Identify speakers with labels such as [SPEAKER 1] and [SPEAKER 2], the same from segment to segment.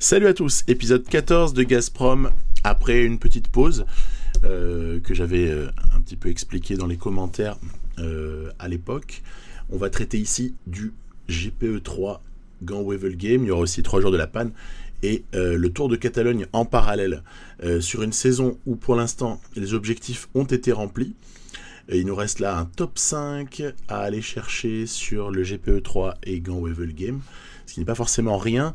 [SPEAKER 1] Salut à tous, épisode 14 de Gazprom, après une petite pause que j'avais un petit peu expliqué dans les commentaires à l'époque. On va traiter ici du GPE3 Gand-Wevelgem, il y aura aussi 3 jours de la panne, et le Tour de Catalogne en parallèle, sur une saison où pour l'instant les objectifs ont été remplis. Et il nous reste là un top 5 à aller chercher sur le GPE3 et Gand-Wevelgem, ce qui n'est pas forcément rien.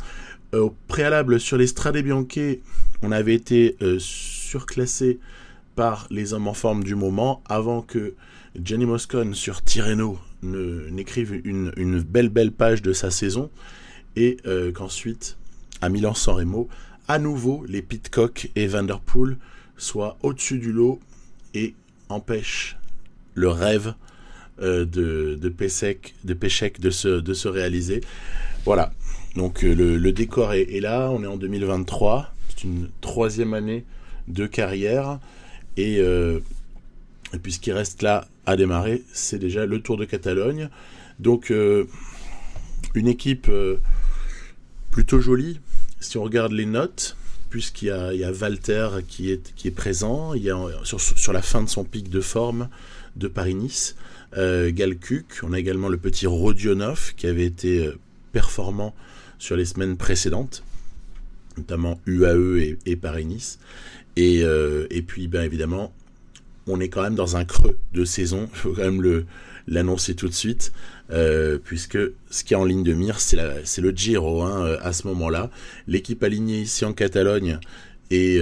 [SPEAKER 1] Au préalable, sur les Strade Bianche, on avait été surclassé par les hommes en forme du moment, avant que Gianni Moscon sur Tirreno n'écrive une belle page de sa saison, et qu'ensuite, à Milan-San Remo, à nouveau, les Pidcock et Van der Poel soient au-dessus du lot et empêchent le rêve de Pesek de se réaliser. Voilà. Donc le décor est là, on est en 2023, c'est une 3e année de carrière, et puis ce qui reste là à démarrer, c'est déjà le Tour de Catalogne. Donc une équipe plutôt jolie, si on regarde les notes, puisqu'il y a Walter qui est présent, il y a sur la fin de son pic de forme de Paris-Nice, Galkuk, on a également le petit Rodionov qui avait été performant sur les semaines précédentes, notamment UAE et Paris-Nice, et puis ben évidemment on est quand même dans un creux de saison, il faut quand même l'annoncer tout de suite, puisque ce qui est en ligne de mire, c'est le Giro, à ce moment-là. L'équipe alignée ici en Catalogne est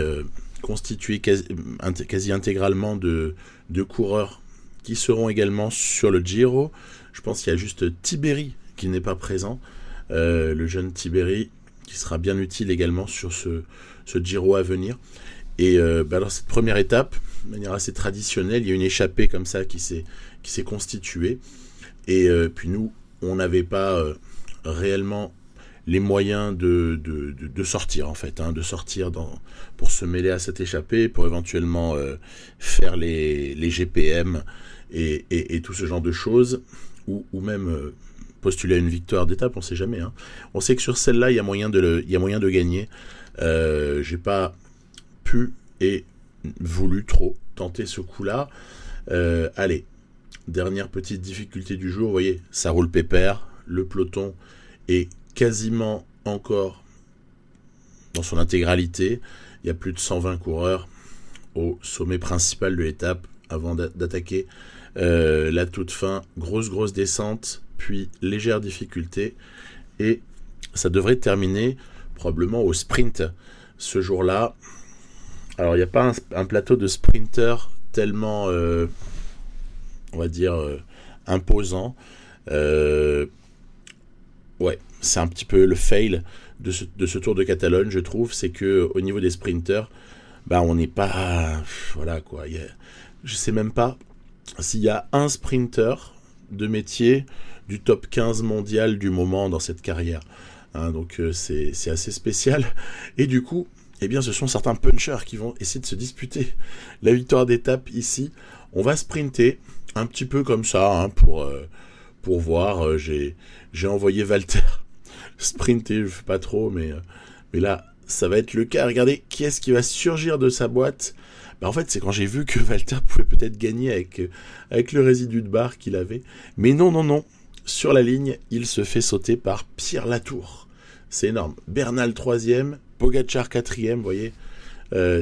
[SPEAKER 1] constituée quasi intégralement de coureurs qui seront également sur le Giro. Je pense qu'il y a juste Tiberi qui n'est pas présent, le jeune Tiberi, qui sera bien utile également sur ce Giro à venir. Et dans cette première étape, de manière assez traditionnelle, il y a une échappée comme ça qui s'est constituée. Et puis nous, on n'avait pas réellement les moyens de sortir, en fait, de sortir pour se mêler à cette échappée, pour éventuellement faire les GPM et tout ce genre de choses, ou même postuler à une victoire d'étape, on ne sait jamais. On sait que sur celle-là, il y a moyen de gagner. J'ai pas pu et voulu trop tenter ce coup-là. Allez, dernière petite difficulté du jour, vous voyez, ça roule pépère, le peloton est quasiment encore dans son intégralité, il y a plus de 120 coureurs au sommet principal de l'étape avant d'attaquer la toute fin, grosse descente, puis légère difficulté, et ça devrait terminer probablement au sprint ce jour-là. Alors il n'y a pas un plateau de sprinter tellement on va dire imposant, ouais, c'est un petit peu le fail de ce Tour de Catalogne, je trouve, c'est que au niveau des sprinters, on n'est pas, voilà quoi, je sais même pas s'il y a un sprinter de métier du top 15 mondial du moment dans cette carrière, donc c'est assez spécial, et du coup, eh bien, ce sont certains punchers qui vont essayer de se disputer la victoire d'étape ici. On va sprinter un petit peu comme ça, pour voir. J'ai envoyé Walter sprinter, je fais pas trop, mais là, ça va être le cas. Regardez, qui est-ce qui va surgir de sa boîte ? En fait, c'est quand j'ai vu que Walter pouvait peut-être gagner avec le résidu de barre qu'il avait. Mais non. Sur la ligne, il se fait sauter par Pierre Latour. C'est énorme. Bernal 3e, Pogačar 4e, vous voyez.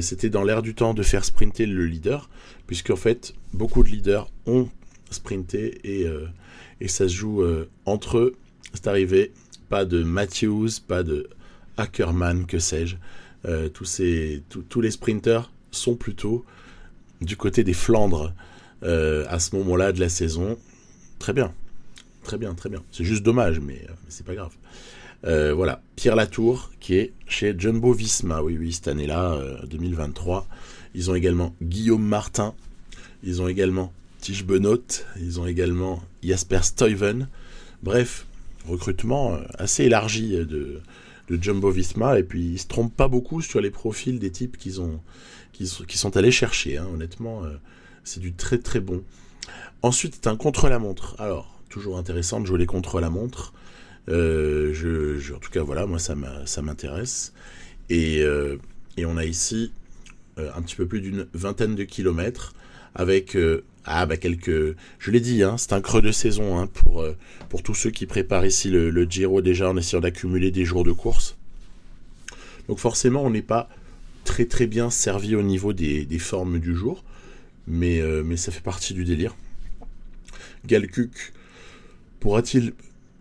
[SPEAKER 1] C'était dans l'air du temps de faire sprinter le leader, puisqu'en fait, beaucoup de leaders ont sprinté, et ça se joue entre eux. C'est arrivé, pas de Matthews, pas de Ackermann, que sais-je. Tous les sprinters sont plutôt du côté des Flandres à ce moment-là de la saison. Très bien. C'est juste dommage, mais c'est pas grave. Voilà, Pierre Latour qui est chez Jumbo-Visma, oui, cette année-là, 2023. Ils ont également Guillaume Martin, ils ont également Tige Benoît, ils ont également Jasper Stuyven. Bref, recrutement assez élargi de Jumbo-Visma, et puis ils se trompent pas beaucoup sur les profils des types qui sont allés chercher, honnêtement, c'est du très très bon. Ensuite, c'est un contre-la-montre. Alors, toujours intéressant de jouer les contre-la-montre. En tout cas, voilà, moi, ça m'intéresse. Et on a ici un petit peu plus d'une vingtaine de kilomètres avec quelques... Je l'ai dit, hein, c'est un creux de saison hein, pour tous ceux qui préparent ici le Giro déjà en essayant d'accumuler des jours de course. Donc forcément, on n'est pas très très bien servi au niveau des formes du jour, mais ça fait partie du délire. Galkuk pourra-t-il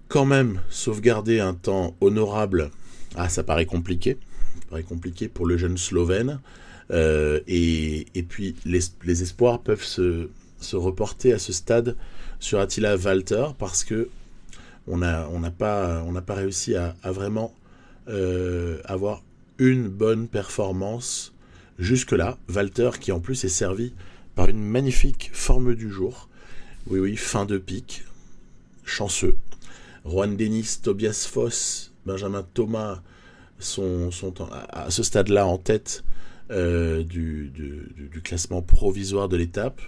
[SPEAKER 1] quand même sauvegarder un temps honorable? Ah, ça paraît compliqué. Ça paraît compliqué pour le jeune Slovène. Et puis les espoirs peuvent se reporter à ce stade sur Attila Valter parce que on n'a pas réussi à vraiment avoir une bonne performance jusque-là. Valter qui en plus est servi par une magnifique forme du jour. Oui, fin de pique. Chanceux. Juan Denis, Tobias Foss, Benjamin Thomas sont à ce stade-là en tête du classement provisoire de l'étape.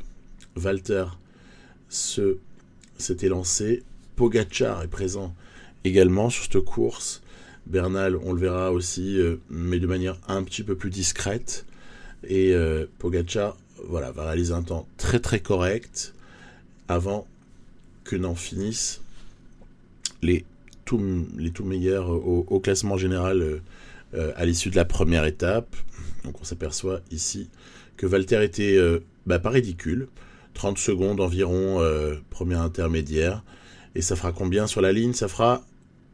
[SPEAKER 1] Valter s'était lancé. Pogačar est présent également sur cette course. Bernal, on le verra aussi, mais de manière un petit peu plus discrète. Et Pogačar va réaliser un temps très très correct avant que n'en finissent les tout meilleurs au classement général à l'issue de la première étape. Donc on s'aperçoit ici que Valter était pas ridicule. 30 secondes environ, première intermédiaire. Et ça fera combien sur la ligne? Ça fera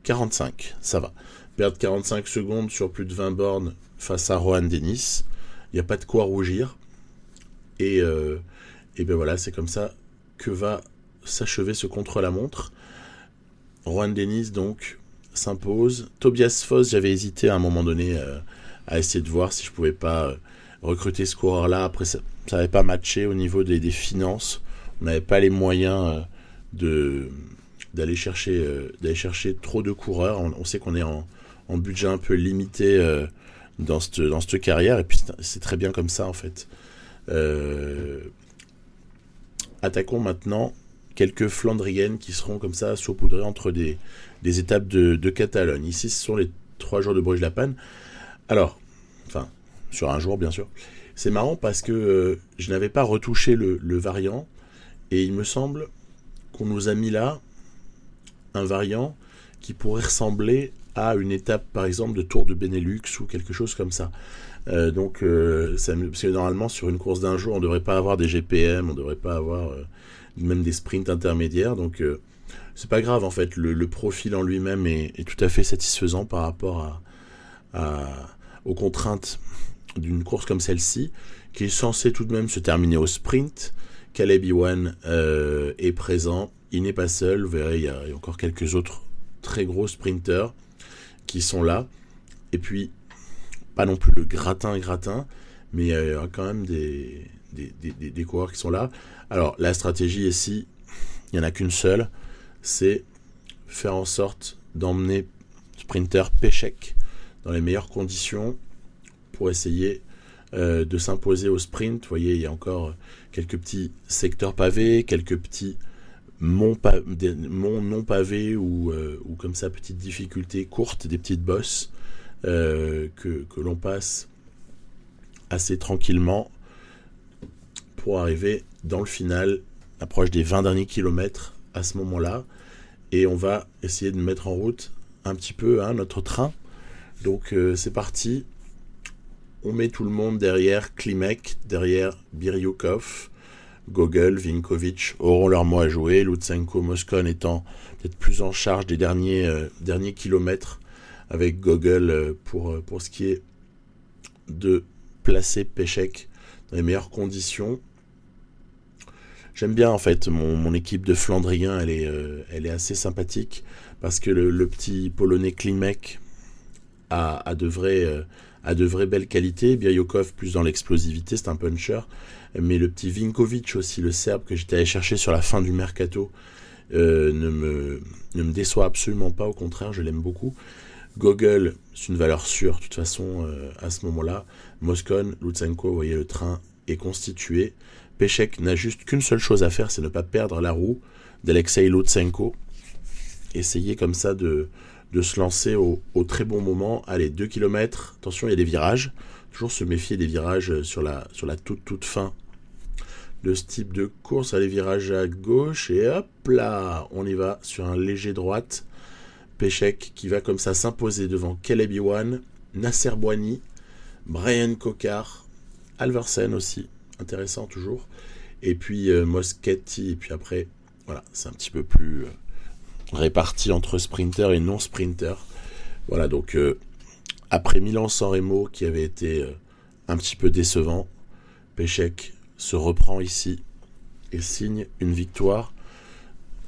[SPEAKER 1] 45, ça va. Perdre 45 secondes sur plus de 20 bornes face à Juan Denis, il n'y a pas de quoi rougir. Et ben voilà, c'est comme ça que va s'achever ce contre-la-montre. Juan Denis donc s'impose. Tobias Foss, j'avais hésité à un moment donné à essayer de voir si je pouvais pas recruter ce coureur-là. Après, ça n'avait pas matché au niveau des finances. On n'avait pas les moyens d'aller chercher trop de coureurs. On sait qu'on est en budget un peu limité dans cette carrière. Et puis, c'est très bien comme ça, en fait. Attaquons maintenant quelques Flandriennes qui seront comme ça saupoudrées entre des étapes de Catalogne. Ici, ce sont les 3 jours de Bruges-la-Panne. Alors, enfin, sur un jour, bien sûr. C'est marrant parce que je n'avais pas retouché le variant et il me semble qu'on nous a mis là un variant qui pourrait ressembler à une étape, par exemple, de Tour de Benelux ou quelque chose comme ça. Parce que normalement, sur une course d'un jour, on ne devrait pas avoir des GPM, on ne devrait pas avoir même des sprints intermédiaires. Donc, c'est pas grave, en fait. Le profil en lui-même est tout à fait satisfaisant par rapport aux contraintes d'une course comme celle-ci, qui est censée tout de même se terminer au sprint. Caleb Ewan est présent. Il n'est pas seul. Vous verrez, il y a encore quelques autres très gros sprinteurs qui sont là. Et puis, pas non plus le gratin, mais il y a quand même des coureurs qui sont là. Alors, la stratégie ici, il n'y en a qu'une seule, c'est faire en sorte d'emmener sprinter Péchek dans les meilleures conditions pour essayer de s'imposer au sprint. Vous voyez, il y a encore quelques petits secteurs pavés, quelques petits monts non pavés ou comme ça, petites difficultés courtes, des petites bosses que l'on passe assez tranquillement pour arriver dans le final, approche des 20 derniers kilomètres à ce moment-là, et on va essayer de mettre en route un petit peu notre train. Donc c'est parti, on met tout le monde derrière Klimek, derrière Biryukov. Gogol, Vinkovic auront leur mot à jouer, Lutsenko, Moscon étant peut-être plus en charge des derniers kilomètres, avec Gogol pour ce qui est de placer Péchek dans les meilleures conditions. J'aime bien en fait mon équipe de Flandriens, elle est assez sympathique parce que le petit Polonais Klimek a de vraies belles qualités. Biryukov plus dans l'explosivité, c'est un puncher, mais le petit Vinkovic aussi, le Serbe que j'étais allé chercher sur la fin du mercato, ne me déçoit absolument pas, au contraire, je l'aime beaucoup. Gogol, c'est une valeur sûre, de toute façon, à ce moment-là. Moscon, Lutsenko, vous voyez, le train est constitué. Péchek n'a juste qu'une seule chose à faire, c'est ne pas perdre la roue d'Alexei Lutsenko. essayer comme ça de se lancer au très bon moment. Allez, 2 km, attention, il y a des virages. Toujours se méfier des virages sur la toute fin de ce type de course. Allez, virage à gauche, et hop là, on y va sur un léger droite. Péchek qui va comme ça s'imposer devant Caleb Ewan, Nasser Bouhanni, Brian Cocard, Alversen aussi, intéressant toujours, et puis Moschetti, et puis après, voilà, c'est un petit peu plus réparti entre sprinter et non-sprinter. Voilà, donc après Milan-San Remo qui avait été un petit peu décevant, Péchek se reprend ici et signe une victoire,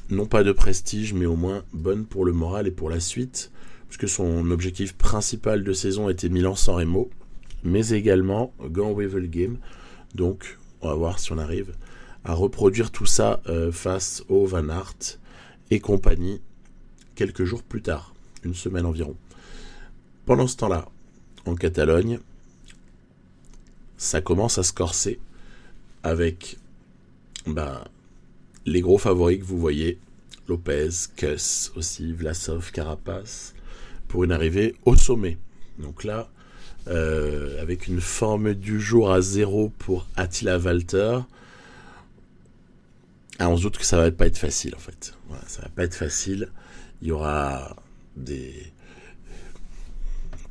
[SPEAKER 1] non pas de prestige, mais au moins bonne pour le moral et pour la suite, puisque son objectif principal de saison était Milan-San Remo, mais également Gand-Wevelgem Game. Donc, on va voir si on arrive à reproduire tout ça face au Van Aert et compagnie quelques jours plus tard, une semaine environ. Pendant ce temps-là, en Catalogne, ça commence à se corser avec les gros favoris que vous voyez, Lopez, Kuss aussi, Vlasov, Carapaz, pour une arrivée au sommet. Donc là, avec une forme du jour à 0 pour Attila Valter, on se doute que ça va pas être facile en fait. Voilà, ça va pas être facile. Il y aura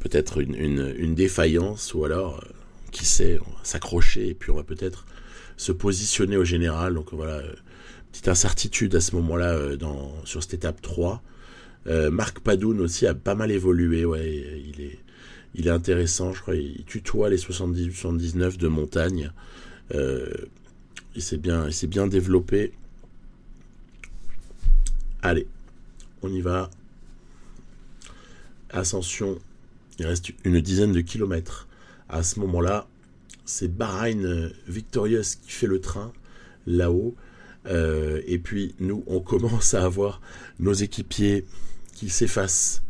[SPEAKER 1] peut-être une défaillance, ou alors, qui sait, on va s'accrocher et puis on va peut-être se positionner au général. Donc voilà, petite incertitude à ce moment-là sur cette étape 3. Marc Padoun aussi a pas mal évolué. Ouais, il est intéressant, je crois. Il tutoie les 78-79 de montagne. Il s'est bien développé. Allez, on y va. Ascension, il reste une dizaine de kilomètres. À ce moment-là, c'est Bahreïn Victorious qui fait le train là-haut. Et puis nous, on commence à avoir nos équipiers qui s'effacent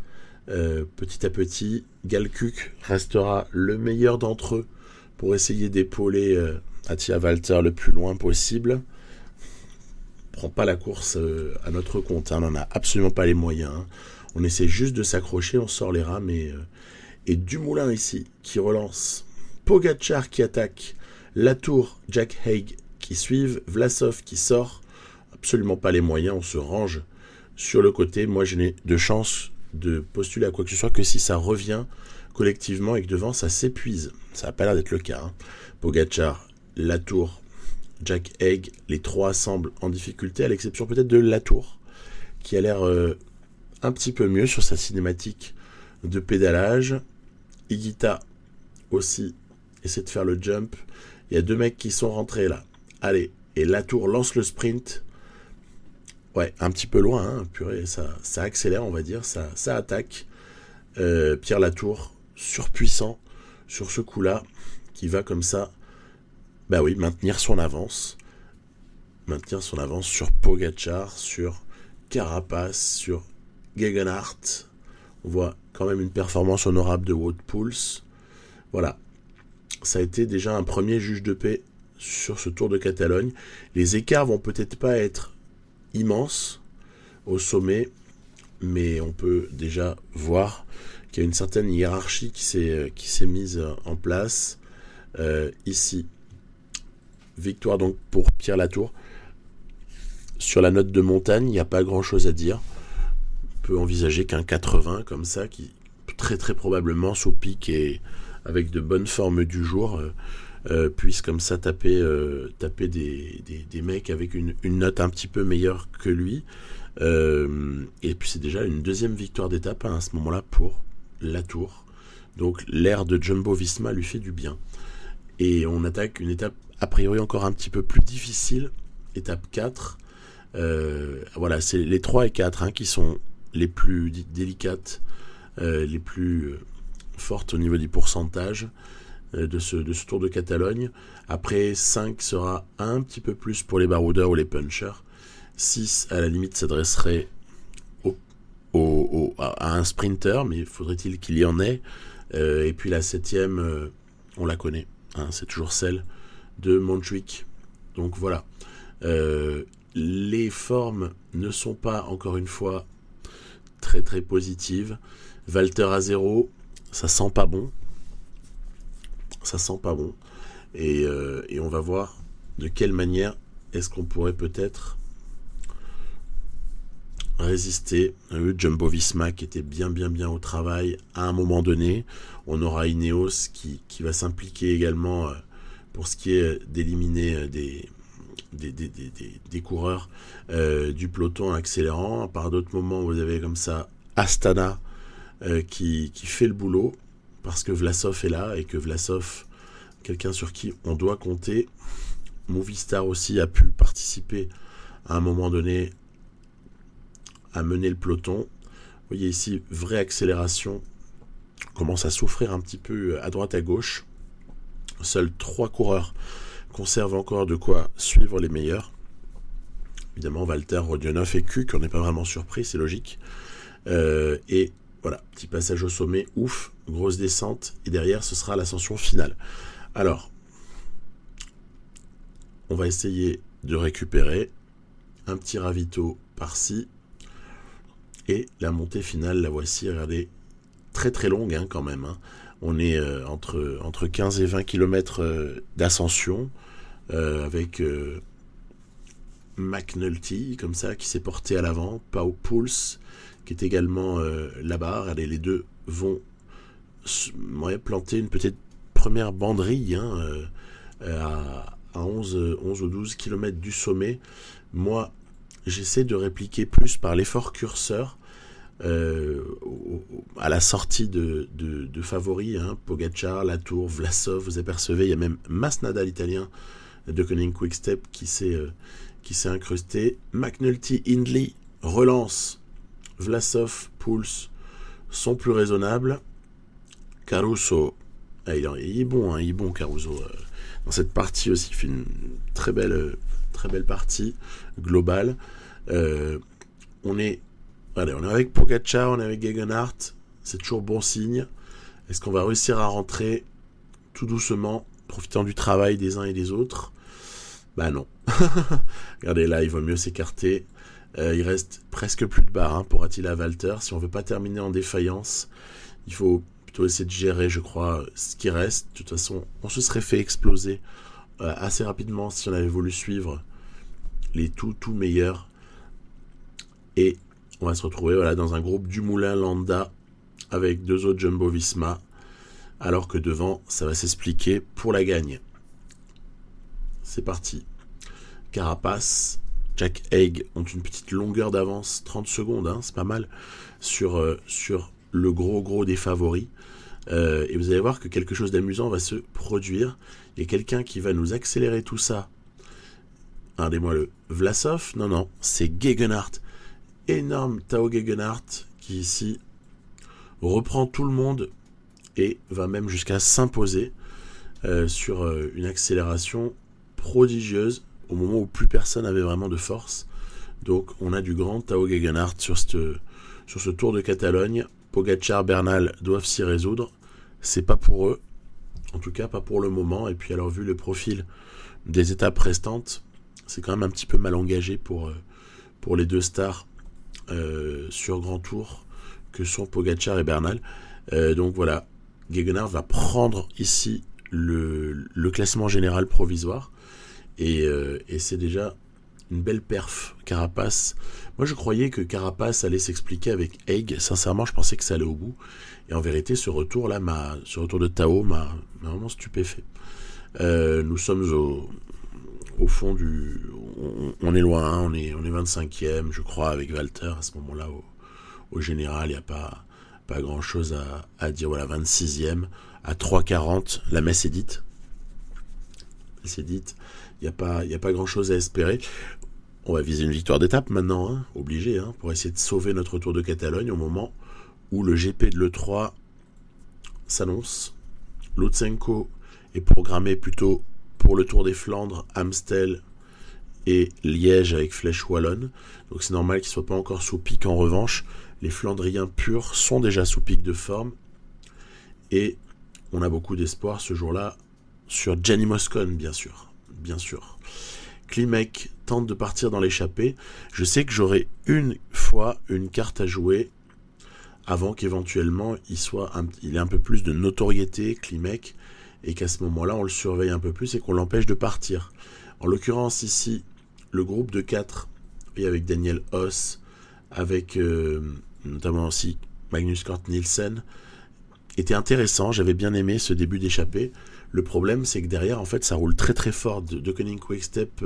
[SPEAKER 1] petit à petit. Galkuk restera le meilleur d'entre eux pour essayer d'épauler Attila Valter le plus loin possible. Prend pas la course à notre compte, on n'en a absolument pas les moyens. On essaie juste de s'accrocher, on sort les rames et Dumoulin ici qui relance, Pogacar qui attaque, Latour, Jack Haig qui suivent, Vlasov qui sort, absolument pas les moyens, on se range sur le côté. Moi je n'ai de chance de postuler à quoi que ce soit que si ça revient collectivement et que devant ça s'épuise. Ça n'a pas l'air d'être le cas. Pogacar, Latour, Jack Haig, les trois semblent en difficulté, à l'exception peut-être de Latour, qui a l'air un petit peu mieux sur sa cinématique de pédalage. Higuita aussi essaie de faire le jump. Il y a deux mecs qui sont rentrés là. Allez, et Latour lance le sprint. Ouais, un petit peu loin, purée, ça accélère, on va dire, ça attaque. Pierre Latour, surpuissant sur ce coup-là, qui va comme ça, maintenir son avance sur Pogacar, sur Carapaz, sur Gegenhardt. On voit quand même une performance honorable de Wout Poels. Voilà, ça a été déjà un premier juge de paix sur ce Tour de Catalogne. Les écarts vont peut-être pas être immenses au sommet, mais on peut déjà voir qu'il y a une certaine hiérarchie qui s'est mise en place. Ici, victoire donc pour Pierre Latour. Sur la note de montagne, il n'y a pas grand-chose à dire. On peut envisager qu'un 80 comme ça, qui très très probablement sous pic et avec de bonnes formes du jour, puisse comme ça taper des mecs avec une note un petit peu meilleure que lui. Et puis c'est déjà une deuxième victoire d'étape à ce moment-là pour Latour. Donc l'air de Jumbo-Visma lui fait du bien. Et on attaque une étape a priori encore un petit peu plus difficile, étape 4. Voilà, c'est les 3 et 4 qui sont les plus délicates, les plus fortes au niveau du pourcentage de ce Tour de Catalogne. Après, 5 sera un petit peu plus pour les baroudeurs ou les punchers. 6 à la limite s'adresserait à un sprinter, mais faudrait-il qu'il y en ait. Et puis la 7e, on la connaît, c'est toujours celle de Montjuic. Donc voilà, les formes ne sont pas encore une fois très très positive. Walter à 0, ça sent pas bon. Ça sent pas bon. Et on va voir de quelle manière est-ce qu'on pourrait peut-être résister. Jumbo Visma qui était bien au travail à un moment donné. On aura Ineos qui va s'impliquer également pour ce qui est d'éliminer des coureurs du peloton accélérant. Par d'autres moments, vous avez comme ça Astana qui fait le boulot parce que Vlasov est là et que Vlasov, quelqu'un sur qui on doit compter. Movistar aussi a pu participer à un moment donné à mener le peloton. Vous voyez ici, vraie accélération. On commence à souffrir un petit peu à droite à gauche. Seuls 3 coureurs conservent encore de quoi suivre les meilleurs. Évidemment, Walter, Rodionov et Kuk, on n'est pas vraiment surpris, c'est logique. Et voilà, petit passage au sommet, ouf, grosse descente. Et derrière, ce sera l'ascension finale. Alors, on va essayer de récupérer un petit ravito par-ci. Et la montée finale, la voici, regardez, très très longue hein, quand même. Hein. On est entre 15 et 20 km d'ascension, avec McNulty, comme ça, qui s'est porté à l'avant, Pau Pulse, qui est également là-bas. Regardez, les deux vont planter une petite première banderille hein, à 11 ou 12 km du sommet. Moi, j'essaie de répliquer plus par l'effort curseur à la sortie de favoris, hein, Pogacar, Latour, Vlasov, vous apercevez, il y a même Masnada l'italien de Koenig Quick-Step qui s'est incrusté. McNulty, Hindley relance, Vlasov, Pulse sont plus raisonnables. Caruso, il est bon, hein, il est bon Caruso. Dans cette partie aussi, il fait une très belle partie globale. On est avec Pogacar, on est avec Gegenhardt, c'est toujours bon signe. Est-ce qu'on va réussir à rentrer tout doucement, profitant du travail des uns et des autres? Bah non. Regardez là, il vaut mieux s'écarter. Il reste presque plus de barre hein, pour Attila Walter. Si on veut pas terminer en défaillance, il faut plutôt essayer de gérer, je crois, ce qui reste. De toute façon, on se serait fait exploser assez rapidement si on avait voulu suivre les tout meilleurs. Et on va se retrouver voilà, dans un groupe du Moulin Landa avec 2 autres Jumbo Visma, alors que devant, ça va s'expliquer pour la gagne. C'est parti. Carapace, Jack Haig ont une petite longueur d'avance, 30 secondes, hein, c'est pas mal, sur le gros des favoris. Et vous allez voir que quelque chose d'amusant va se produire. Il y a quelqu'un qui va nous accélérer tout ça. Regardez-moi le Vlasov. Non, c'est Gegenhardt. Énorme Tao Gegenhardt qui ici reprend tout le monde et va même jusqu'à s'imposer sur une accélération prodigieuse au moment où plus personne n'avait vraiment de force. Donc on a du grand Tao Gegenhardt sur ce Tour de Catalogne. Pogacar, Bernal doivent s'y résoudre. C'est pas pour eux, en tout cas pas pour le moment. Et puis alors vu le profil des étapes restantes, c'est quand même un petit peu mal engagé pour les 2 stars sur Grand Tour que sont Pogacar et Bernal. Donc voilà, Gegenhardt va prendre ici le classement général provisoire et c'est déjà une belle perf. Carapace, moi je croyais que Carapace allait s'expliquer avec Haig, sincèrement je pensais que ça allait au bout et en vérité ce retour de Tao m'a vraiment stupéfait. Nous sommes au fond on est loin, hein, on est 25e je crois avec Walter à ce moment là au général. Il n'y a pas grand chose à dire. Voilà, 26e à 3,40, la messe est dite, il n'y a pas grand chose à espérer. On va viser une victoire d'étape maintenant, hein, obligé, hein, pour essayer de sauver notre Tour de Catalogne au moment où le GP de l'E3 s'annonce. Lutsenko est programmé plutôt pour le Tour des Flandres, Amstel et Liège avec Flèche Wallonne. Donc c'est normal qu'il ne soit pas encore sous pic. En revanche, les Flandriens purs sont déjà sous pic de forme. Et on a beaucoup d'espoir ce jour-là sur Gianni Moscon, bien sûr. Klimek tente de partir dans l'échappée. Je sais que j'aurai une fois une carte à jouer avant qu'éventuellement il ait un peu plus de notoriété, Klimek, et qu'à ce moment-là, on le surveille un peu plus et qu'on l'empêche de partir. En l'occurrence, ici, le groupe de 4, et avec Daniel Hoss, avec notamment aussi Magnus Cort Nielsen, était intéressant. J'avais bien aimé ce début d'échappée. Le problème, c'est que derrière, en fait, ça roule très très fort. De Koenig Quick-Step,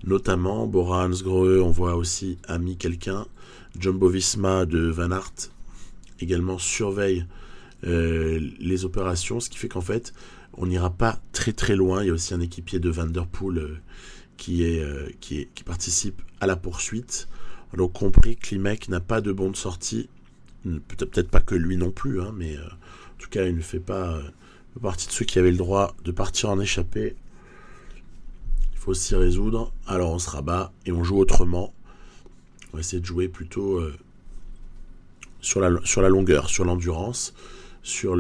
[SPEAKER 1] notamment, Bora Hansgrohe, on voit aussi Ami quelqu'un. Jumbo-Visma de Van Aert également surveille les opérations, ce qui fait qu'en fait, on n'ira pas très très loin. Il y a aussi un équipier de Van Der Poel qui participe à la poursuite. Donc compris, Klimek n'a pas de bon de sortie. Peut-être pas que lui non plus, hein, mais en tout cas, il ne fait pas partie de ceux qui avaient le droit de partir en échappée. Il faut s'y résoudre. Alors on se rabat et on joue autrement. On va essayer de jouer plutôt sur la longueur, sur l'endurance, sur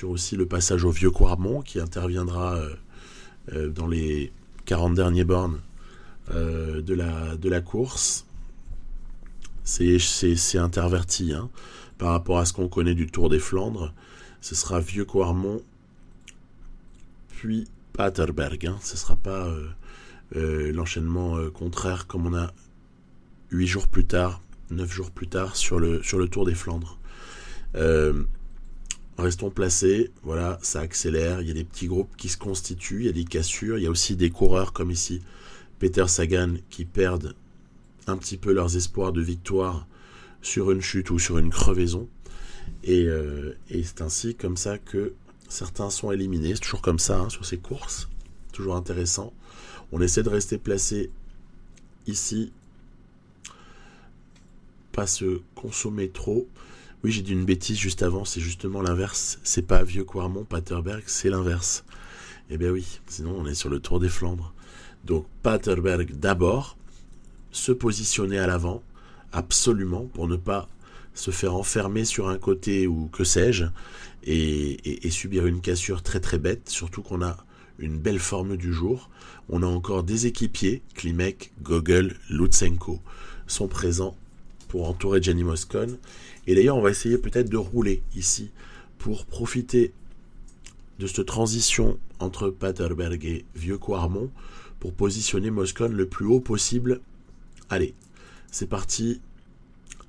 [SPEAKER 1] aussi le passage au vieux Quarmont qui interviendra dans les 40 derniers bornes de la course. C'est interverti hein, par rapport à ce qu'on connaît du Tour des Flandres. Ce sera vieux Quarmont, puis Paterberg. Hein. Ce ne sera pas l'enchaînement contraire comme on a 8 jours plus tard, 9 jours plus tard sur le Tour des Flandres. Restons placés, voilà, ça accélère, il y a des petits groupes qui se constituent, il y a des cassures, il y a aussi des coureurs comme ici, Peter Sagan, qui perdent un petit peu leurs espoirs de victoire sur une chute ou sur une crevaison. Et c'est ainsi comme ça que certains sont éliminés. C'est toujours comme ça hein, sur ces courses, toujours intéressant. On essaie de rester placé ici, pas se consommer trop. Oui, j'ai dit une bêtise juste avant, c'est justement l'inverse. C'est pas vieux Quarmont, Paterberg, c'est l'inverse. Eh bien oui, sinon on est sur le Tour des Flandres. Donc Paterberg d'abord, se positionner à l'avant, absolument, pour ne pas se faire enfermer sur un côté ou que sais-je, et subir une cassure très très bête, surtout qu'on a une belle forme du jour. On a encore des équipiers, Klimek, Gogl, Lutsenko, sont présents pour entourer Gianni Moscon. Et d'ailleurs, on va essayer peut-être de rouler ici pour profiter de cette transition entre Paterberg et Vieux Quarmont pour positionner Moscon le plus haut possible. Allez, c'est parti.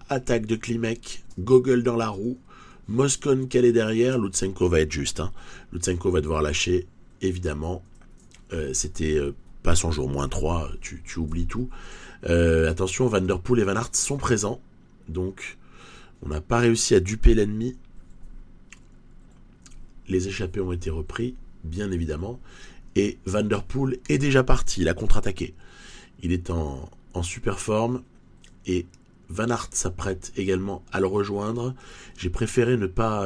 [SPEAKER 1] Attaque de Klimek, Gogl dans la roue, Moscon calé derrière, Lutsenko va être juste. Hein. Lutsenko va devoir lâcher, évidemment. C'était pas son jour, -3, tu oublies tout. Attention, Van Der Poel et Van Aert sont présents. Donc, on n'a pas réussi à duper l'ennemi. Les échappés ont été repris, bien évidemment. Et Van Der Poel est déjà parti, il a contre-attaqué. Il est en super forme. Et Van Aert s'apprête également à le rejoindre. J'ai préféré ne pas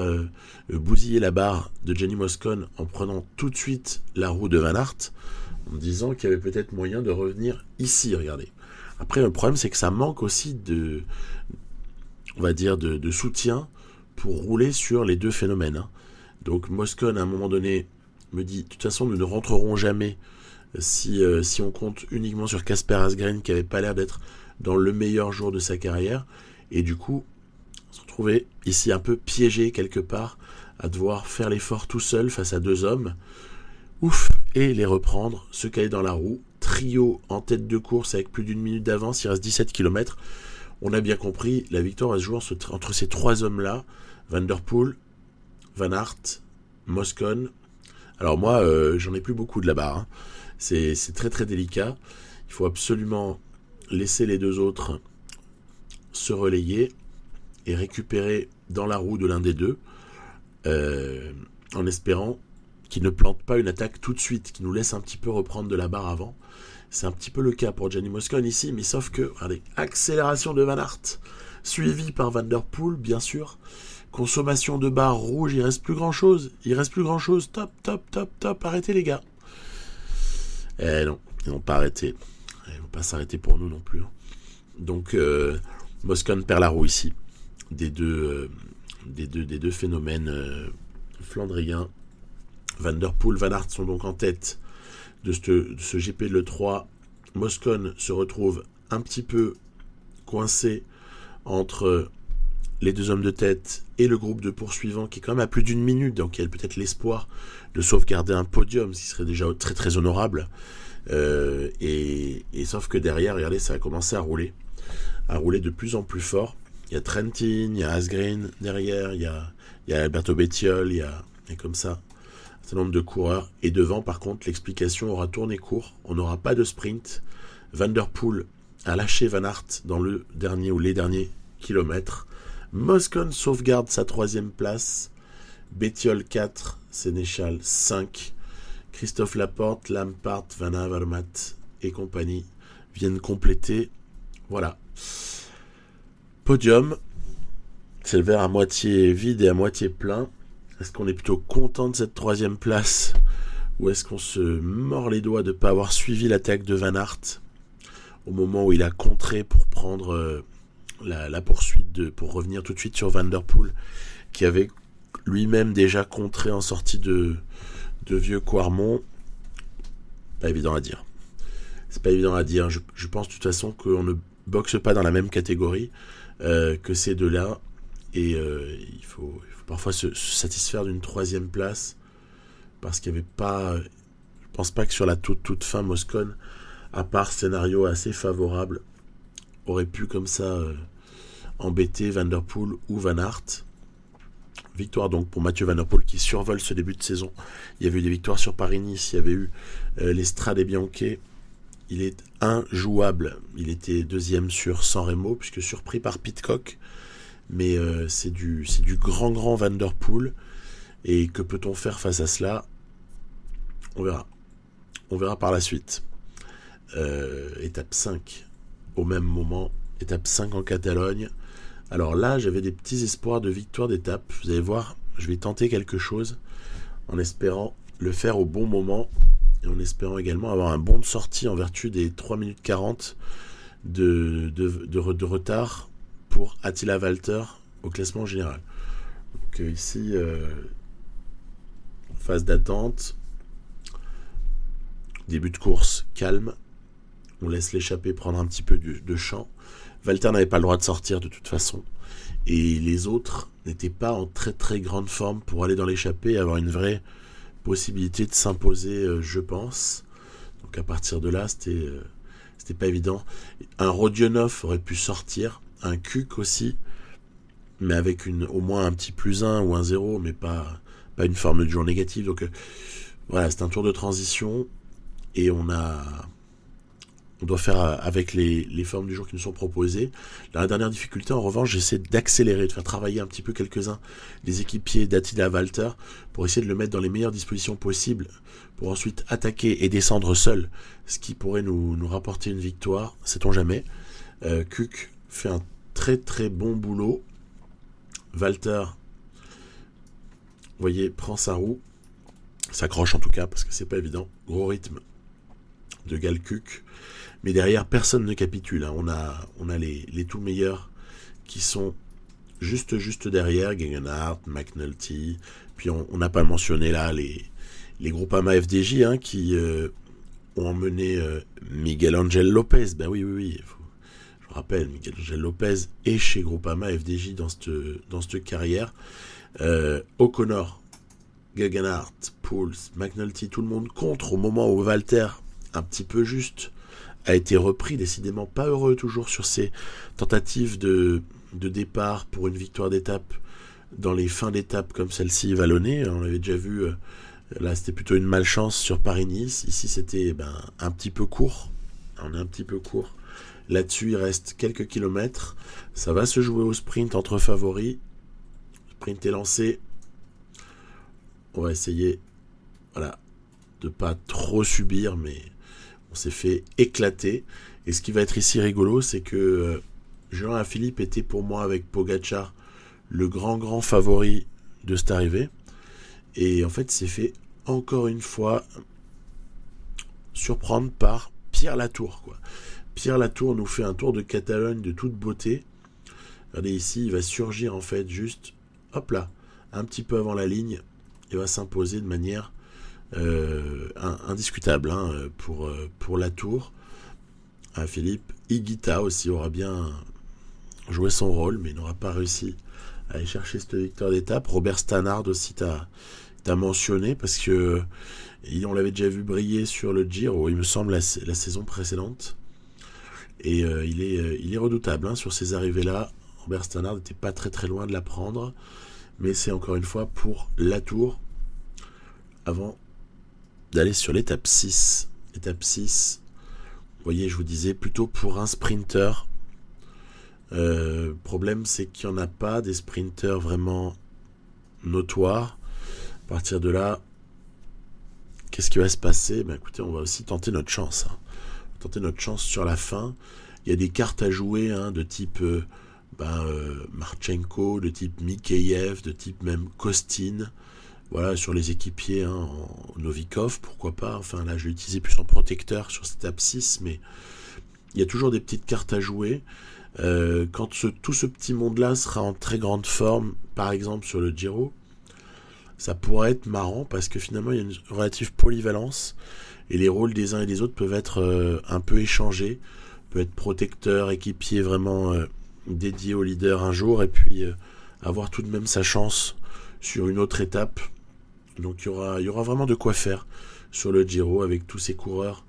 [SPEAKER 1] bousiller la barre de Gianni Moscon en prenant tout de suite la roue de Van Aert, en me disant qu'il y avait peut-être moyen de revenir ici, regardez. Après, le problème, c'est que ça manque aussi de soutien pour rouler sur les deux phénomènes. Hein. Donc Moscon, à un moment donné, me dit, de toute façon, nous ne rentrerons jamais si on compte uniquement sur Casper Asgreen, qui n'avait pas l'air d'être dans le meilleur jour de sa carrière. Et du coup, on se retrouvait ici un peu piégé quelque part, à devoir faire l'effort tout seul face à deux hommes. Ouf, et les reprendre, se caler dans la roue. Trio en tête de course avec plus d'une minute d'avance, il reste 17 km. On a bien compris, la victoire va se jouer entre ces trois hommes-là, Van Der Poel, Van Aert, Moscon. Alors moi, j'en ai plus beaucoup de la barre. Hein. C'est très très délicat. Il faut absolument laisser les deux autres se relayer et récupérer dans la roue de l'un des deux, en espérant qu'il ne plante pas une attaque tout de suite, qu'il nous laisse un petit peu reprendre de la barre avant. C'est un petit peu le cas pour Gianni Moscon ici, mais sauf que, regardez, accélération de Van Aert, suivi par Van Der Poel, bien sûr. Consommation de barre rouge, il reste plus grand chose. Top, top, top, top. Arrêtez les gars. Eh non, ils n'ont pas arrêté. Ils vont pas s'arrêter pour nous non plus. Hein. Donc, Moscon perd la roue ici. Des deux phénomènes flandriens. Van Der Poel, Van Aert sont donc en tête de ce GP de l'E3. Moscon se retrouve un petit peu coincé entre les 2 hommes de tête et le groupe de poursuivants qui est quand même à plus d'1 minute, donc il y a peut-être l'espoir de sauvegarder un podium, ce qui serait déjà très très honorable. Et sauf que derrière, regardez, ça a commencé à rouler de plus en plus fort. Il y a Trentin, il y a Asgreen derrière, il y a Alberto Bettiol, il y a comme ça un certain nombre de coureurs. Et devant, par contre, l'explication aura tourné court. On n'aura pas de sprint. Van der Poel a lâché Van Aert dans le dernier ou les derniers kilomètres. Moscon sauvegarde sa 3e place. Bettiol 4, Sénéchal 5. Christophe Laporte, Lampart, Van Avermaet et compagnie viennent compléter. Voilà. Podium. C'est le verre à moitié vide et à moitié plein. Est-ce qu'on est plutôt content de cette 3e place ou est-ce qu'on se mord les doigts de ne pas avoir suivi l'attaque de Van Aert au moment où il a contré pour prendre la poursuite, pour revenir tout de suite sur Van der Poel, qui avait lui-même déjà contré en sortie de Vieux Quarmont. Pas évident à dire. C'est pas évident à dire. Je pense de toute façon qu'on ne boxe pas dans la même catégorie que ces deux-là. Et il faut parfois se satisfaire d'une 3e place. Parce qu'il n'y avait pas... Je pense pas que sur la toute fin, Moscon, à part scénario assez favorable, aurait pu comme ça embêter Van der Poel ou Van Aert. Victoire donc pour Mathieu Van der Poel qui survole ce début de saison. Il y avait eu des victoires sur Paris-Nice, il y avait eu les Strade Bianche. Il est injouable. Il était 2e sur San Remo, puisque surpris par Pidcock. Mais c'est du grand Van der Poel. Et que peut-on faire face à cela? On verra. On verra par la suite. Étape 5 au même moment. Étape 5 en Catalogne. Alors là, j'avais des petits espoirs de victoire d'étape. Vous allez voir, je vais tenter quelque chose en espérant le faire au bon moment et en espérant également avoir un bon de sortie en vertu des 3 minutes 40 de retard pour Attila Walter au classement général. Donc ici, phase d'attente, début de course calme, on laisse l'échappée prendre un petit peu de champ. Walter n'avait pas le droit de sortir de toute façon. Et les autres n'étaient pas en très très grande forme pour aller dans l'échappée et avoir une vraie possibilité de s'imposer, je pense. Donc à partir de là, c'était pas évident. Un Rodionov aurait pu sortir, un Kuk aussi, mais avec au moins un petit +1 ou un 0, mais pas une forme de jour négative. Donc voilà, c'est un tour de transition et on doit faire avec les formes du jour qui nous sont proposées. La dernière difficulté, en revanche, j'essaie d'accélérer, de faire travailler un petit peu quelques-uns des équipiers d'Attila Walter pour essayer de le mettre dans les meilleures dispositions possibles pour ensuite attaquer et descendre seul, ce qui pourrait nous rapporter une victoire, sait-on jamais. Kuk fait un très très bon boulot. Walter, vous voyez, prend sa roue, s'accroche en tout cas parce que c'est pas évident. Gros rythme de Gal Kuk. Mais derrière, personne ne capitule. Hein. On a les tout meilleurs qui sont juste derrière. Gegenhardt, McNulty. Puis on n'a pas mentionné là les Groupama FDJ qui ont emmené Miguel Angel Lopez. Ben oui. Je rappelle, Miguel Angel Lopez est chez Groupama FDJ dans cette carrière. O'Connor, Gegenhardt, Pouls, McNulty, tout le monde contre au moment où Walter, un petit peu juste, a été repris, décidément pas heureux toujours sur ses tentatives de départ pour une victoire d'étape dans les fins d'étape comme celle-ci vallonnée. On l'avait déjà vu, là c'était plutôt une malchance sur Paris-Nice, ici c'était un petit peu court, on est un petit peu court. Là-dessus il reste quelques kilomètres, ça va se jouer au sprint entre favoris, le sprint est lancé, on va essayer de pas trop subir, mais on s'est fait éclater. Et ce qui va être ici rigolo, c'est que Julien Philippe était pour moi avec Pogačar le grand favori de cette arrivée. Et en fait, s'est fait encore une fois surprendre par Pierre Latour. Pierre Latour nous fait un tour de Catalogne de toute beauté. Regardez ici, il va surgir en fait juste, hop là, un petit peu avant la ligne, et va s'imposer de manière indiscutable pour Latour. Philippe Higuita aussi aura bien joué son rôle, mais il n'aura pas réussi à aller chercher cette victoire d'étape. Robert Stannard aussi, t'as mentionné, parce que on l'avait déjà vu briller sur le Giro, il me semble, la saison précédente. Et il est redoutable hein, sur ces arrivées-là. Robert Stannard n'était pas très très loin de la prendre, mais c'est encore une fois pour la Tour, avant d'aller sur l'étape 6. Étape 6, vous voyez, je vous disais, plutôt pour un sprinter. Problème, c'est qu'il n'y en a pas des sprinters vraiment notoires. À partir de là, qu'est-ce qui va se passer? Écoutez, on va aussi tenter notre chance. Hein. Tenter notre chance sur la fin. Il y a des cartes à jouer hein, de type Marchenko, de type Mikheyev, de type même Kostin. Voilà, sur les équipiers, hein, en Novikov, pourquoi pas. Enfin, là, je l'ai utilisé plus en protecteur sur cette étape 6, mais il y a toujours des petites cartes à jouer. Quand tout ce petit monde-là sera en très grande forme, par exemple sur le Giro, ça pourrait être marrant parce que finalement, il y a une relative polyvalence et les rôles des uns et des autres peuvent être un peu échangés. Peut être protecteur, équipier vraiment dédié au leader un jour et puis avoir tout de même sa chance sur une autre étape. Donc il y aura vraiment de quoi faire sur le Giro avec tous ces coureurs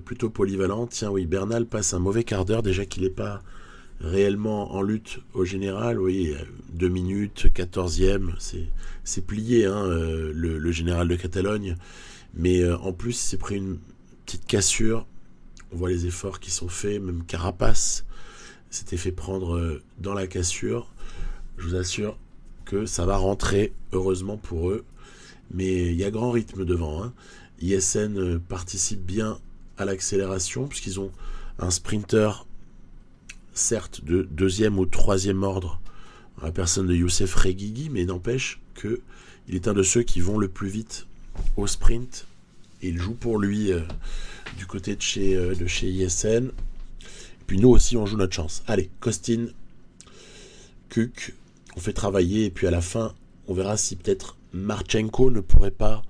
[SPEAKER 1] plutôt polyvalents. Tiens oui, Bernal passe un mauvais quart d'heure déjà qu'il n'est pas réellement en lutte au général. Vous voyez, 2 minutes, 14e, c'est plié hein, le général de Catalogne. Mais en plus, il s'est pris une petite cassure. On voit les efforts qui sont faits, même Carapace s'était fait prendre dans la cassure. Je vous assure que ça va rentrer, heureusement pour eux. Mais il y a grand rythme devant. Hein. ISN participe bien à l'accélération, puisqu'ils ont un sprinter, certes, de 2e ou 3e ordre, à la personne de Youssef Reguigui, mais n'empêche qu'il est un de ceux qui vont le plus vite au sprint. Et il joue pour lui du côté de chez ISN. Et puis nous aussi, on joue notre chance. Allez, Kostin, Kuk, on fait travailler, et puis à la fin, on verra si peut-être Marchenko ne pourrait pas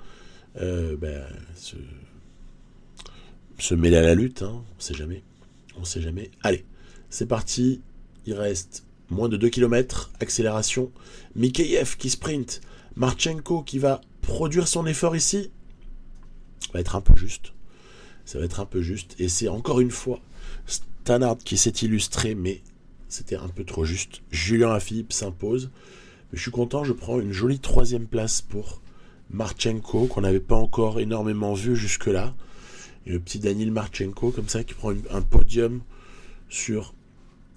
[SPEAKER 1] se mêler à la lutte. Hein. On sait jamais. Allez, c'est parti. Il reste moins de 2 km. Accélération. Mikheyev qui sprint. Marchenko qui va produire son effort ici. Ça va être un peu juste. Et c'est encore une fois Stannard qui s'est illustré, mais c'était un peu trop juste. Julien Alaphilippe s'impose. Mais je suis content, je prends une jolie 3e place pour Marchenko, qu'on n'avait pas encore énormément vu jusque-là. Et le petit Daniil Marchenko, comme ça, qui prend un podium sur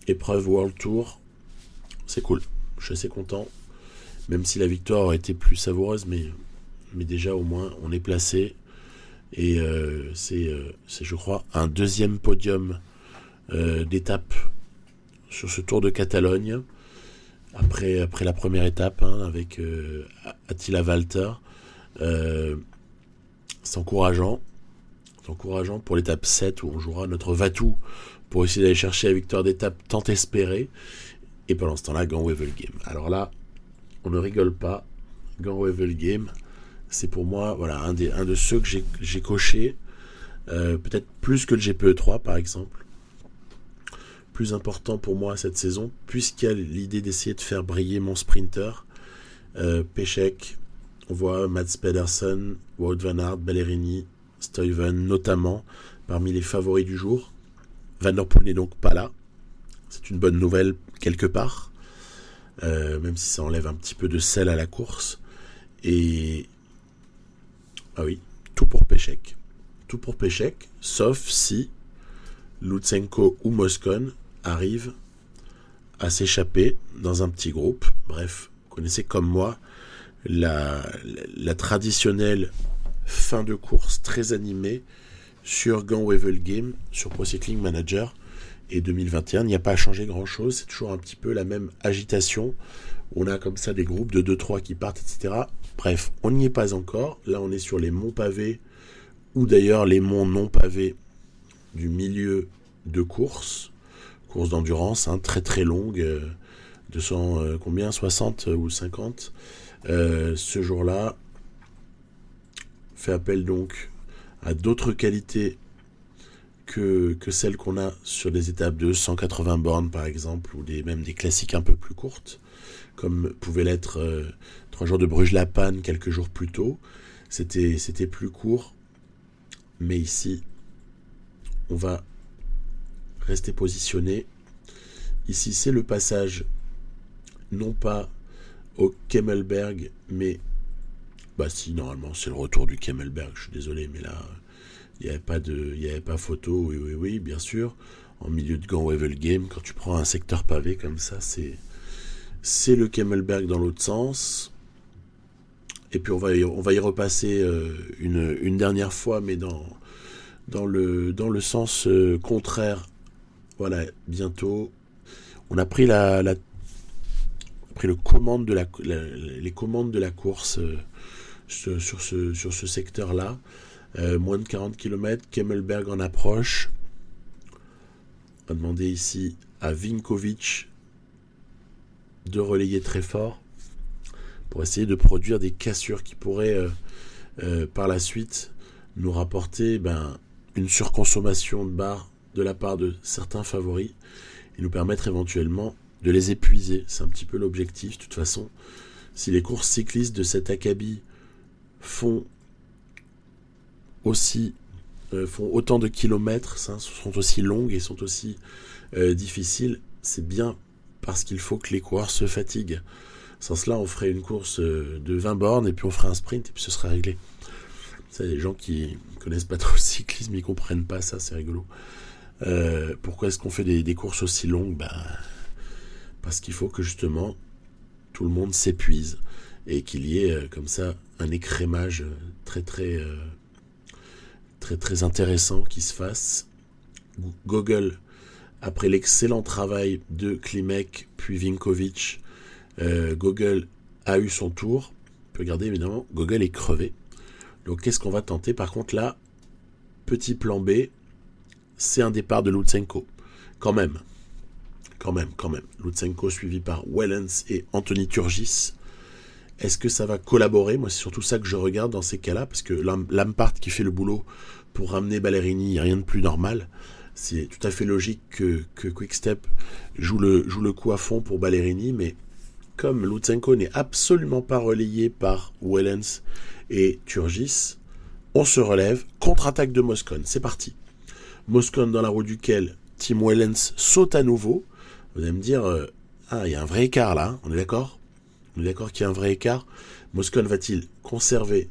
[SPEAKER 1] épreuve World Tour. C'est cool, je suis assez content. Même si la victoire aurait été plus savoureuse, mais déjà au moins on est placé. Et c'est je crois, un 2e podium d'étape sur ce Tour de Catalogne. Après la première étape, hein, avec Attila Walter. C'est encourageant pour l'étape 7 où on jouera notre Vatou pour essayer d'aller chercher la victoire d'étape tant espérée. Et pendant ce temps-là, Gant-Wevelgem. Alors là, on ne rigole pas. Gant-Wevelgem, c'est pour moi voilà, un de ceux que j'ai coché. Peut-être plus que le GPE3 par exemple. Plus important pour moi cette saison, puisqu'il y a l'idée d'essayer de faire briller mon sprinter. Péchek, on voit Mads Pedersen, Wout van Aert, Ballerini, Stuyven notamment, parmi les favoris du jour. Van der Poel n'est donc pas là. C'est une bonne nouvelle quelque part, même si ça enlève un petit peu de sel à la course. Et ah oui, tout pour Péchek, sauf si Lutsenko ou Moscon arrivent à s'échapper dans un petit groupe. Bref, vous connaissez comme moi la traditionnelle fin de course très animée sur Gant-Wevelgem, sur Pro Cycling Manager. Et 2021, il n'y a pas changé grand-chose. C'est toujours un petit peu la même agitation. On a comme ça des groupes de 2-3 qui partent, etc. Bref, on n'y est pas encore. Là, on est sur les monts pavés, ou d'ailleurs les monts non pavés du milieu de course d'endurance, hein, très très longue, 200, combien, 60 ou 50. Ce jour-là fait appel donc à d'autres qualités que celles qu'on a sur des étapes de 180 bornes par exemple, ou même des classiques un peu plus courtes, comme pouvait l'être 3 jours de Bruges-la-Panne quelques jours plus tôt. C'était plus court, mais ici on va rester positionné. Ici c'est le passage non pas au Kemmelberg, mais si, normalement c'est le retour du Kemmelberg, je suis désolé, mais là il n'y avait pas photo. Oui, bien sûr, en milieu de Gand-Wevelgem, quand tu prends un secteur pavé comme ça, c'est le Kemmelberg dans l'autre sens. Et puis on va y repasser une dernière fois, mais dans le sens contraire. Voilà, bientôt. On a pris les commandes de la course sur ce secteur-là. Moins de 40 km, Kemmelberg en approche. On va demander ici à Vinkovic de relayer très fort pour essayer de produire des cassures qui pourraient par la suite nous rapporter une surconsommation de barres de la part de certains favoris et nous permettre éventuellement de les épuiser. C'est un petit peu l'objectif. De toute façon, si les courses cyclistes de cet acabit font autant de kilomètres, sont aussi longues et sont aussi difficiles, c'est bien parce qu'il faut que les coureurs se fatiguent. Sans cela, on ferait une course de 20 bornes et puis on ferait un sprint et puis ce serait réglé. Ça, les gens qui connaissent pas trop le cyclisme, ils comprennent pas ça, c'est rigolo. Pourquoi est-ce qu'on fait des courses aussi longues ? Parce qu'il faut que justement tout le monde s'épuise et qu'il y ait comme ça un écrémage très intéressant qui se fasse. Gogol, après l'excellent travail de Klimek puis Vinkovic, Gogol a eu son tour. On peut regarder évidemment, Gogol est crevé. Donc qu'est-ce qu'on va tenter ? Par contre là, petit plan B, c'est un départ de Lutsenko. Quand même. Lutsenko suivi par Wellens et Anthony Turgis. Est-ce que ça va collaborer ? Moi, c'est surtout ça que je regarde dans ces cas-là, parce que Lampard qui fait le boulot pour ramener Ballerini, il n'y a rien de plus normal. C'est tout à fait logique que Quick-Step joue le coup à fond pour Ballerini, mais comme Lutsenko n'est absolument pas relayé par Wellens et Turgis, on se relève, contre-attaque de Moscon, c'est parti. Moscon dans la roue duquel Tim Wellens saute à nouveau. Vous allez me dire, il y a un vrai écart là, hein, on est d'accord ? On est d'accord qu'il y a un vrai écart. Moscon va-t-il conserver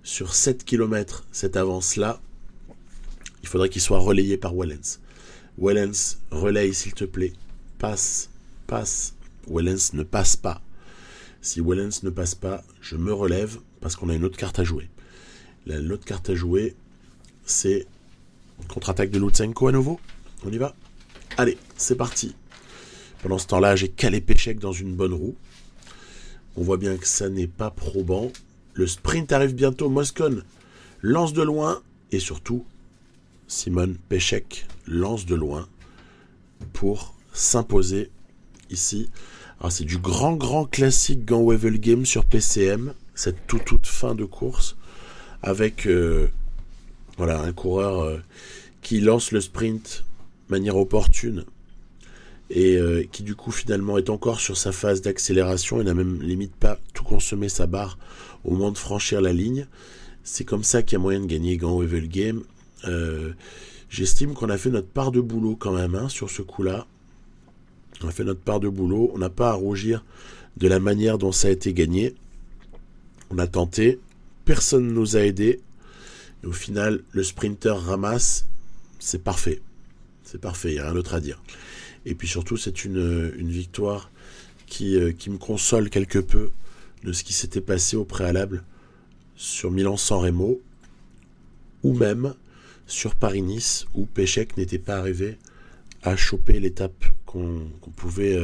[SPEAKER 1] sur 7 km cette avance-là ? Il faudrait qu'il soit relayé par Wellens. Wellens, relaye s'il te plaît. Passe. Wellens ne passe pas. Si Wellens ne passe pas, je me relève parce qu'on a une autre carte à jouer. L'autre carte à jouer, c'est contre-attaque de Lutsenko à nouveau. On y va ? Allez, c'est parti. Pendant ce temps-là, j'ai calé Péchec dans une bonne roue. On voit bien que ça n'est pas probant. Le sprint arrive bientôt. Moscon lance de loin. Et surtout, Simon Péchec lance de loin pour s'imposer ici. Alors c'est du grand classique Gand-Wevelgem sur PCM. Cette toute fin de course. Avec un coureur qui lance le sprint de manière opportune. Et qui du coup finalement est encore sur sa phase d'accélération et n'a même limite pas tout consommé sa barre au moment de franchir la ligne. C'est comme ça qu'il y a moyen de gagner Gand-Wevelgem. J'estime qu'on a fait notre part de boulot quand même sur ce coup-là. On a fait notre part de boulot. On n'a pas à rougir de la manière dont ça a été gagné. On a tenté. Personne ne nous a aidés. Et au final, le sprinter ramasse. C'est parfait. C'est parfait, il n'y a rien d'autre à dire. Et puis surtout, c'est une victoire qui me console quelque peu de ce qui s'était passé au préalable sur Milan-San Remo, ou même sur Paris-Nice, où Péchec n'était pas arrivé à choper l'étape qu'on pouvait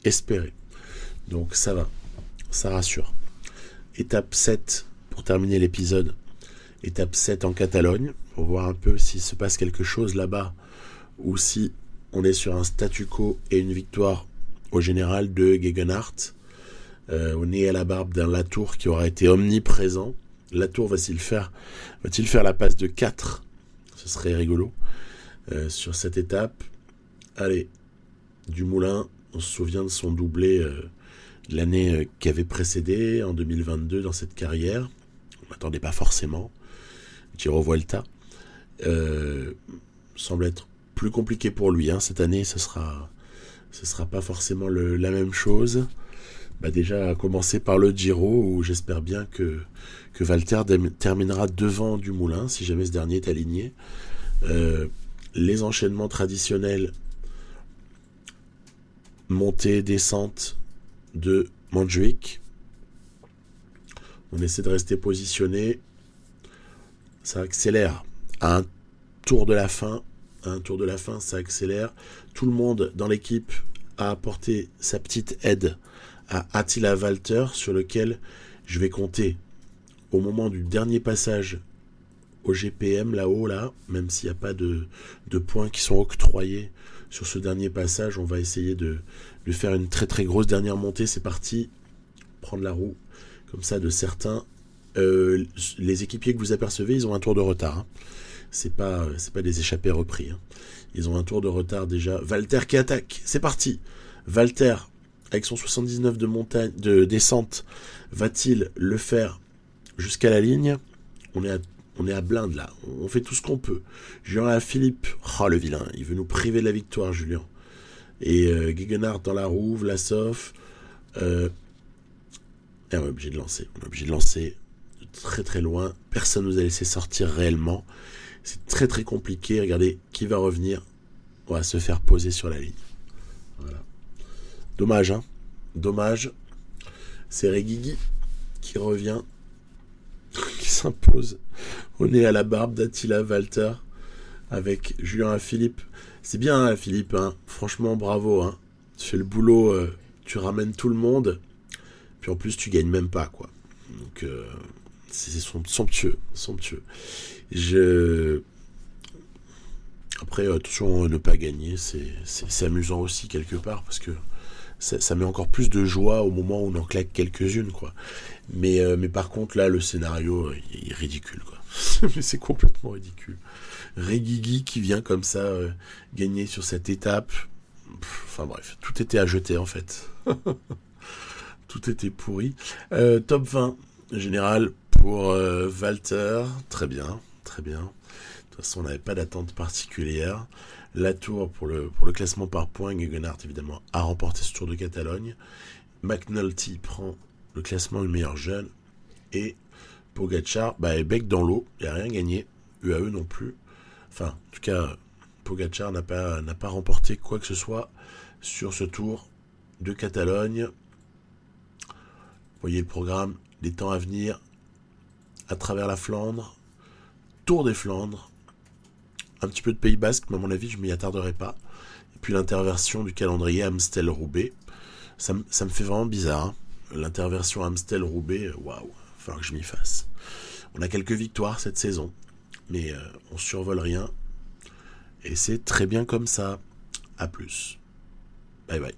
[SPEAKER 1] espérer. Donc ça va, ça rassure. Étape 7, pour terminer l'épisode. Étape 7 en Catalogne, pour voir un peu s'il se passe quelque chose là-bas, ou si on est sur un statu quo et une victoire au général de Gegenhardt, au nez et à la barbe d'un Latour qui aura été omniprésent. Latour va-t-il faire la passe de 4 ? Ce serait rigolo. sur cette étape. Allez, Dumoulin, on se souvient de son doublé l'année qui avait précédé, en 2022, dans cette carrière. On n'attendait pas forcément. Giro Vuelta. Semble être plus compliqué pour lui. Cette année, ce sera pas forcément la même chose. Déjà, à commencer par le Giro, où j'espère bien que Valter terminera devant Dumoulin, si jamais ce dernier est aligné. Les enchaînements traditionnels, montée, descente de Montjuïc. On essaie de rester positionné. Ça accélère à un tour de la fin. Ça accélère. Tout le monde dans l'équipe a apporté sa petite aide à Attila Valter, sur lequel je vais compter au moment du dernier passage au GPM là-haut, même s'il n'y a pas de points qui sont octroyés sur ce dernier passage. On va essayer de faire une très très grosse dernière montée. C'est parti. Prendre la roue comme ça de certains. Les équipiers que vous apercevez, ils ont un tour de retard. C'est pas des échappés repris. Ils ont un tour de retard déjà. Valter qui attaque. C'est parti. Valter, avec son 79 de descente, va-t-il le faire jusqu'à la ligne? On est à blinde là. On fait tout ce qu'on peut. Julien Alaphilippe, le vilain, il veut nous priver de la victoire, Julien. Et Gegenhardt dans la roue, Vlasov. On est obligé de lancer. De très très loin. Personne ne nous a laissé sortir réellement. C'est très très compliqué. Regardez qui va revenir. On va se faire poser sur la ligne. Voilà. Dommage. C'est Reguigui qui revient, qui s'impose au nez à la barbe d'Attila Valter avec Julien Alaphilippe. C'est bien, Philippe. Franchement, bravo. Tu fais le boulot, tu ramènes tout le monde. Puis en plus, tu gagnes même pas, quoi. Donc, c'est somptueux. Après, attention, ne pas gagner, c'est amusant aussi quelque part, parce que ça met encore plus de joie au moment où on en claque quelques-unes, quoi. Mais par contre, là, le scénario est ridicule, quoi. Mais c'est complètement ridicule. Reguigui qui vient comme ça gagner sur cette étape. Enfin bref, tout était à jeter en fait. Tout était pourri. Top 20 général pour Valter. Très bien. De toute façon, on n'avait pas d'attente particulière. La Tour pour le classement par points. Gegenhardt, évidemment, a remporté ce Tour de Catalogne. McNulty prend le classement le meilleur jeune. Et Pogacar, bec dans l'eau. Il n'a rien gagné. UAE non plus. Enfin, en tout cas, Pogacar n'a pas remporté quoi que ce soit sur ce Tour de Catalogne. Vous voyez le programme, les temps à venir, à travers la Flandre, Tour des Flandres, un petit peu de Pays Basque, mais à mon avis, je ne m'y attarderai pas. Et puis l'interversion du calendrier Amstel-Roubaix. Ça me fait vraiment bizarre. L'interversion Amstel-Roubaix, waouh, il va falloir que je m'y fasse. On a quelques victoires cette saison, mais on survole rien. Et c'est très bien comme ça. À plus. Bye bye.